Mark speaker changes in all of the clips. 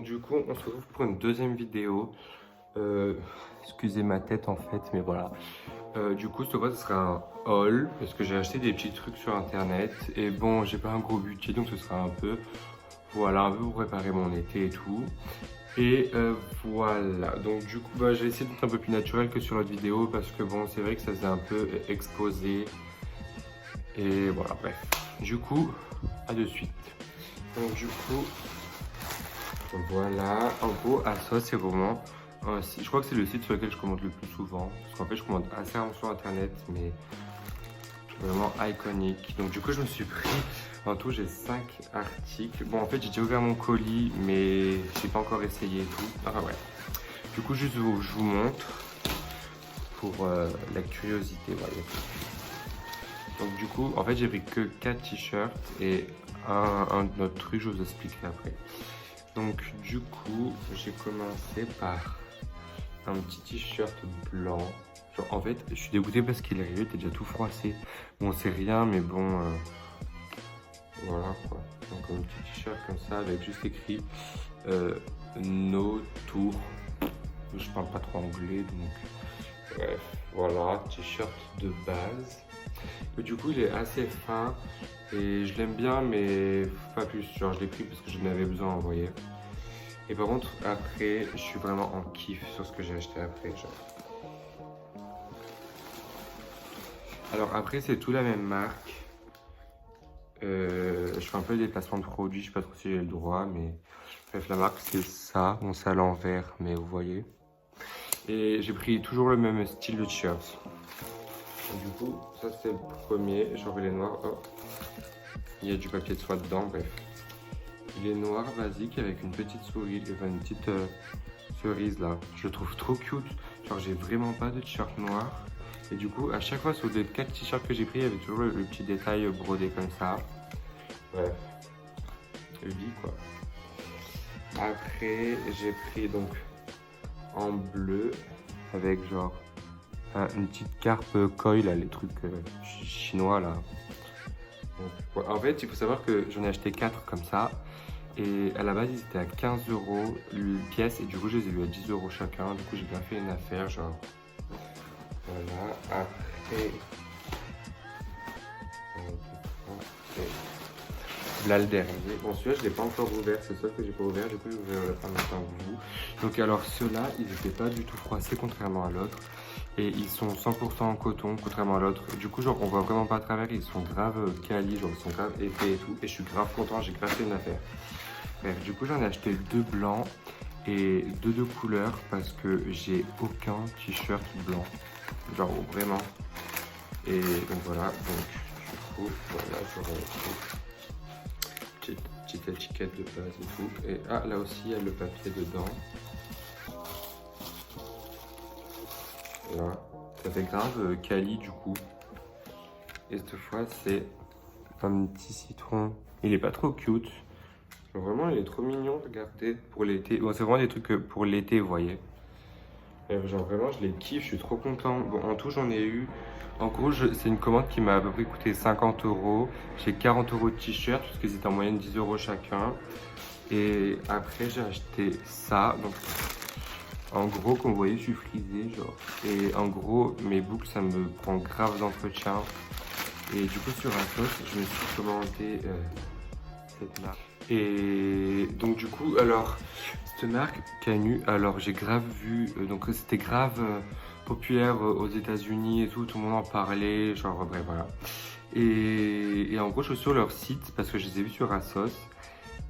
Speaker 1: du coup, on se retrouve pour une deuxième vidéo. Excusez ma tête en fait, mais voilà. Du coup, cette fois, ce sera un haul parce que j'ai acheté des petits trucs sur internet. Et bon, j'ai pas un gros budget, donc ce sera un peu, voilà, un peu pour préparer mon été et tout. Et voilà, donc du coup, bah, j'ai essayé d'être un peu plus naturel que sur l'autre vidéo parce que bon, c'est vrai que ça faisait un peu exposé. Et voilà, bref. Du coup, à de suite. Donc du coup, voilà, en gros, ASOS, c'est vraiment je crois que c'est le site sur lequel je commande le plus souvent. Parce qu'en fait, je commande assez rarement sur internet, mais vraiment iconique. Donc, du coup, je me suis pris. En tout, j'ai 5 articles. Bon, en fait, j'ai déjà ouvert mon colis, mais j'ai pas encore essayé et tout. Enfin, ouais. Du coup, juste je vous montre pour la curiosité. Voyez. Donc, du coup, en fait, j'ai pris que 4 t-shirts et un autre truc, je vous expliquerai après. Donc, du coup, j'ai commencé par un petit t-shirt blanc. Genre, en fait, je suis dégoûté parce qu'il est arrivé, il était déjà tout froissé. Bon, c'est rien, mais bon, voilà quoi. Donc, un petit t-shirt comme ça avec juste écrit No Tour. Je parle pas trop anglais, donc bref, voilà, t-shirt de base. Et du coup, il est assez fin et je l'aime bien, mais pas plus. Genre, je l'ai pris parce que j'en avais besoin, vous voyez. Et par contre, après, je suis vraiment en kiff sur ce que j'ai acheté après. Genre. Alors après, c'est tout la même marque. Je fais un peu des placements de produits, je sais pas trop si j'ai le droit, mais bref, la marque c'est ça. Bon, c'est à l'envers, mais vous voyez. Et j'ai pris toujours le même style de t-shirt. Du coup, ça c'est le premier. J'en vais les noirs. Oh. Il y a du papier de soie dedans, bref. Il est noir basique avec une petite souris, enfin une petite cerise là. Je le trouve trop cute. Genre, j'ai vraiment pas de t-shirt noir. Et du coup, à chaque fois sur les 4 t-shirts que j'ai pris, il y avait toujours le petit détail brodé comme ça. Bref, vie quoi. Après, j'ai pris donc en bleu avec genre une petite carpe koi là, les trucs chinois là. Donc, ouais. En fait, il faut savoir que j'en ai acheté 4 comme ça. Et à la base, ils étaient à 15 € une pièce. Et du coup, je les ai vus à 10 € chacun. Du coup, j'ai bien fait une affaire. Genre, voilà. Après, là le dernier. Bon, celui-là, je ne l'ai pas encore ouvert. C'est le seul que j'ai pas ouvert. Du coup, je vais ouvrir en même temps que vous. Donc, alors, ceux-là, ils n'étaient pas du tout froissés, contrairement à l'autre. Et ils sont 100% en coton, contrairement à l'autre. Du coup, genre, on voit vraiment pas à travers. Ils sont grave quali, genre, ils sont grave épais et tout. Et je suis grave content. J'ai grave fait une affaire. Bref, du coup, j'en ai acheté 2 blancs et 2 de couleur parce que j'ai aucun t-shirt blanc. Genre, vraiment. Et donc, voilà. Donc, du coup, voilà, j'aurai petite étiquette de base et tout. Et ah, là aussi, il y a le papier dedans. Là. Ça fait grave quali, du coup. Et cette fois, c'est un petit citron. Il est pas trop cute. Vraiment, il est trop mignon, regardez, pour l'été. Bon, c'est vraiment des trucs pour l'été, vous voyez. Et genre, vraiment, je les kiffe, je suis trop content. Bon, en tout, j'en ai eu. En gros, c'est une commande qui m'a à peu près coûté 50 €. J'ai 40 € de t-shirt, parce qu'ils étaient en moyenne 10 € chacun. Et après, j'ai acheté ça. Donc, en gros, comme vous voyez, je suis frisé, genre. Et en gros, mes boucles, ça me prend grave d'entretien. Et du coup, sur Asos, je me suis commandé cette marque. Et donc du coup, alors, cette marque Canu, alors j'ai grave vu, donc c'était grave populaire aux États-Unis et tout le monde en parlait, genre bref, voilà. Et en gros, je suis sur leur site parce que je les ai vus sur Asos.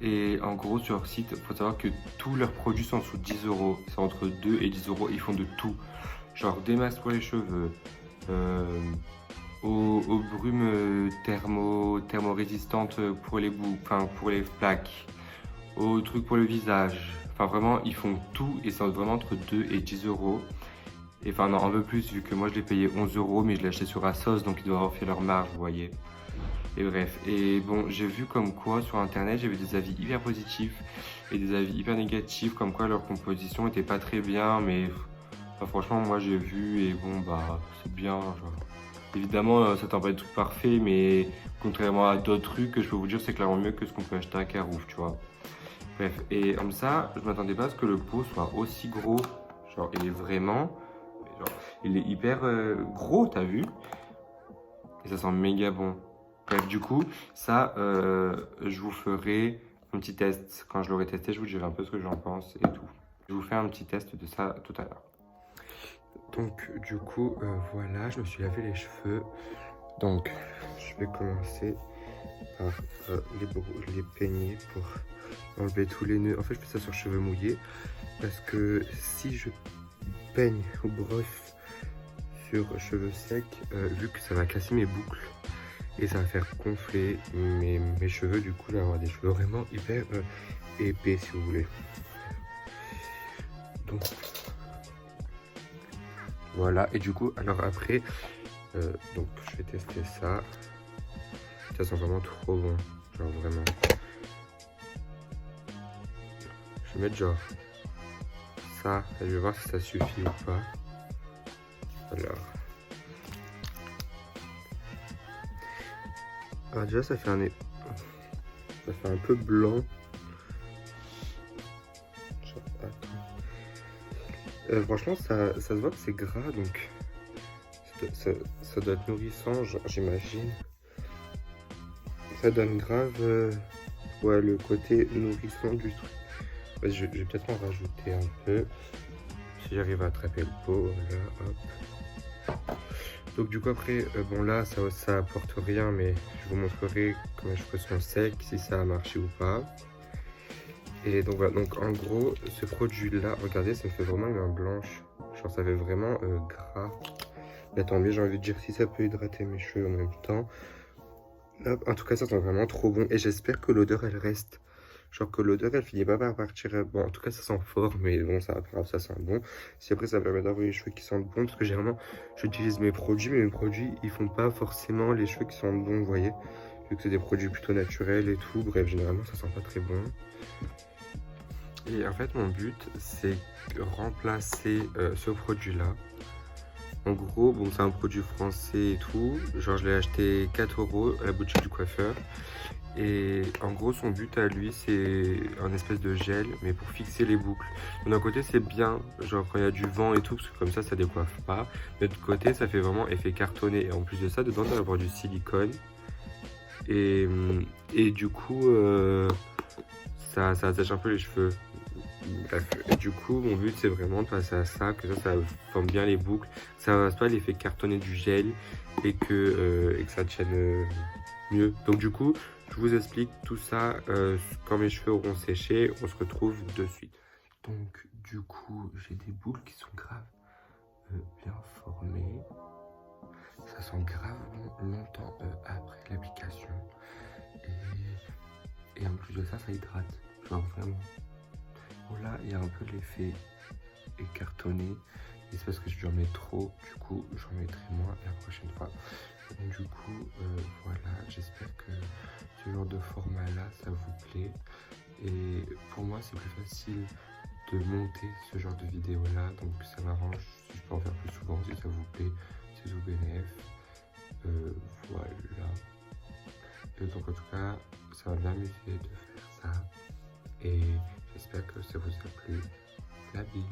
Speaker 1: Et en gros, sur leur site, il faut savoir que tous leurs produits sont sous 10 €. C'est entre 2 et 10 €, ils font de tout. Genre des masques pour les cheveux, aux brumes thermorésistantes pour les bouts, enfin pour les plaques, aux trucs pour le visage. Enfin vraiment, ils font tout et c'est vraiment entre 2 et 10 €. Et enfin non, un peu plus vu que moi je l'ai payé 11 €, mais je l'ai acheté sur Asos, donc ils doivent avoir fait leur marge, vous voyez. Et bref, et bon, j'ai vu comme quoi sur internet, j'avais des avis hyper positifs et des avis hyper négatifs, comme quoi leur composition était pas très bien, mais enfin, franchement, moi j'ai vu et bon, bah c'est bien, genre. Évidemment, ça t'en pas être tout parfait, mais contrairement à d'autres trucs, je peux vous dire, c'est clairement mieux que ce qu'on peut acheter à Carouf, tu vois. Bref, et comme ça, je m'attendais pas à ce que le pot soit aussi gros. Genre, il est vraiment... Genre, il est hyper gros, t'as vu? Et ça sent méga bon. Bref, du coup, ça, je vous ferai un petit test. Quand je l'aurai testé, je vous dirai un peu ce que j'en pense et tout. Je vous fais un petit test de ça tout à l'heure. Donc, du coup, voilà, je me suis lavé les cheveux. Donc, je vais commencer par les peigner pour enlever tous les nœuds. En fait, je fais ça sur cheveux mouillés parce que si je peigne ou brosse sur cheveux secs, vu que ça va casser mes boucles et ça va faire gonfler mes cheveux, du coup, je vais avoir des cheveux vraiment hyper épais, si vous voulez. Donc, voilà. Et du coup, alors après, donc je vais tester ça. Ça sent vraiment trop bon, genre vraiment. Je vais mettre genre ça, et je vais voir si ça suffit ou pas. Alors déjà ça fait un peu blanc. Franchement ça se voit que c'est gras, donc ça doit être nourrissant, j'imagine. Ça donne grave ouais, le côté nourrissant du truc. Ouais, je vais peut-être en rajouter un peu. Si j'arrive à attraper le pot, voilà, hop. Donc du coup après, bon là ça apporte rien, mais je vous montrerai comment les cheveux sont secs, si ça a marché ou pas. Et donc voilà, donc en gros, ce produit là, regardez, ça me fait vraiment une main blanche. Genre ça fait vraiment gras. Mais tant mieux, j'ai envie de dire, si ça peut hydrater mes cheveux en même temps. Hop, en tout cas ça sent vraiment trop bon et j'espère que l'odeur elle reste. Genre que l'odeur elle finit pas par partir. Bon en tout cas ça sent fort, mais bon ça va, ça sent bon. Si après ça me permet d'avoir les cheveux qui sentent bon, parce que généralement j'utilise mes produits, mais mes produits ils font pas forcément les cheveux qui sentent bon, vous voyez. Vu que c'est des produits plutôt naturels et tout, bref généralement ça sent pas très bon. Et en fait mon but c'est remplacer ce produit là. En gros, bon, c'est un produit français et tout. Genre, je l'ai acheté 4 € à la boutique du coiffeur. Et en gros, son but à lui, c'est un espèce de gel, mais pour fixer les boucles. D'un côté, c'est bien, genre quand il y a du vent et tout, parce que comme ça décoiffe pas. Mais de l'autre côté, ça fait vraiment effet cartonné. Et en plus de ça, dedans, tu vas avoir du silicone. Et du coup, ça attache un peu les cheveux. Bref, et du coup, mon but c'est vraiment de passer à ça, que ça forme bien les boucles, ça fasse pas l'effet cartonné du gel et que ça tienne mieux. Donc du coup, je vous explique tout ça quand mes cheveux auront séché, on se retrouve de suite. Donc du coup, j'ai des boucles qui sont grave bien formées. Ça sent grave longtemps après l'application. Et en plus de ça, ça hydrate. Genre vraiment. Bon là, il y a un peu l'effet écartonné. Et c'est parce que je lui en mets trop. Du coup, j'en mettrai moins la prochaine fois. Donc, du coup, voilà. J'espère que ce genre de format-là, ça vous plaît. Et pour moi, c'est plus facile de monter ce genre de vidéo-là. Donc, ça m'arrange si je peux en faire plus souvent. Si ça vous plaît, c'est tout bénef. Voilà. Et donc, en tout cas, ça va m'amuser de faire ça. Et j'espère que ça vous a plu. La bise.